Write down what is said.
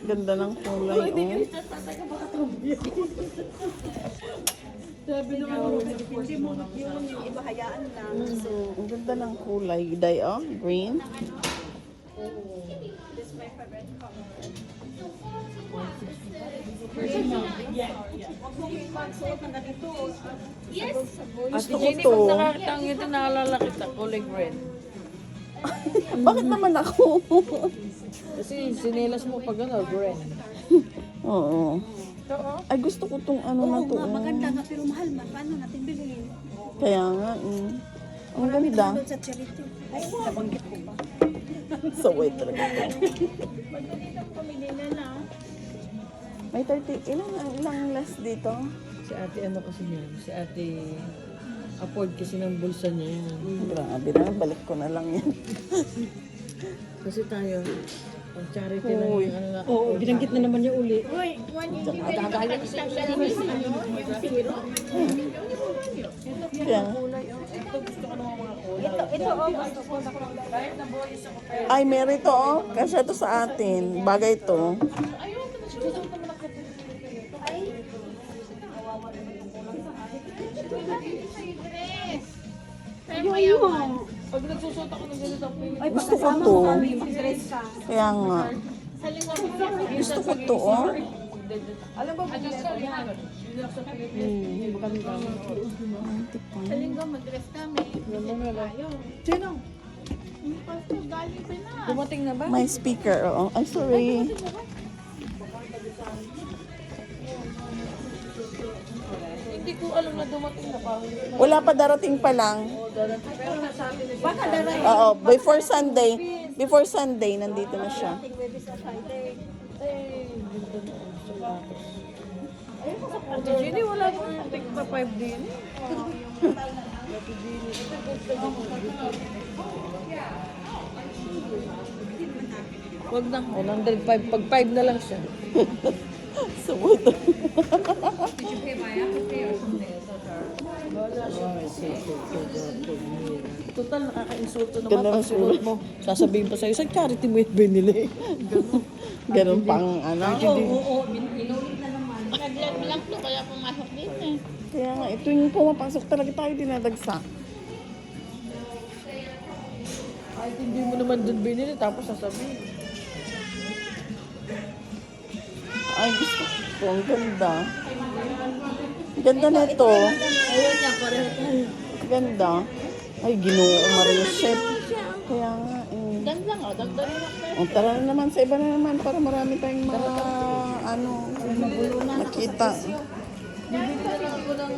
Ganda ng kulay, oh. Sabi naman, hindi mo yun, yung iba hayaan lang. So, Ang ganda ng kulay. Day, oh. Green. this is my favorite color. Yes. Gusto ko Jenny, to. pag nakakita ang ito, naalala kita, kulay red. Bakit naman ako? Kasi sinelas mo pag ano, green. Oo. Ay, gusto ko tong ano na to. Oo nga, maganda nga, pero mahal man. Paano natin bilhin? Kaya nga, ang ganda. Doon sa charity. Ay, nabanggit ko pa. So, wait talaga to. Pamili na lang. May 30, ilang less dito? Si ate ano kasi yan, si ate afford kasi ng bulsa niya yan. Grabe na, balik ko na lang yan. Kasi tayo, pag charity lang Uy. yung ano na. Oo, binanggit na naman niya uli. Kaya ay, meron ito, oh. Kasi ito sa atin. Bagay ito. pag nagsusot ako ng ganito, Ay, Gusto ko pagkasama to. mo kami, mag-dress ka. Kaya nga. Gusto ko to, oh. alam ba kung yan? Sa linggo mag-dress kami. Sino? Yung pastor galing Pinas. Dumating na ba? May speaker, oo. Ay, sorry. Hindi ko alam na dumating na pa. Wala pa, darating pa lang. Baka daray. Oo, before Sunday. Before Sunday, nandito na siya. Maybe sa Friday. Ate Jenny, wala akong tig pa 5 din. Wag na, 105. Pag 5 na lang siya. So, wait. Total, nakaka-insulto naman Ganda pag ng sinuot mo. Sasabihin pa sa'yo, sa charity mo yung binili. Ganun pang ano. Nag-vlog to kaya pumasok din eh. Kaya nga, ito yung pumapasok talaga tayo dinadagsa. Kahit hindi mo naman dun binili, tapos sasabihin. Ay, gusto ko. Ang ganda. Ganda na ito. Ayun niya, pareho tayo. Ganda. Ay, Ginoo Maria Chef. Kaya nga, Dan lang oh, dagdag lang tayo. O, tara na naman sa iba na naman para marami tayong mga, ano, makita. Bibili na lang ako ng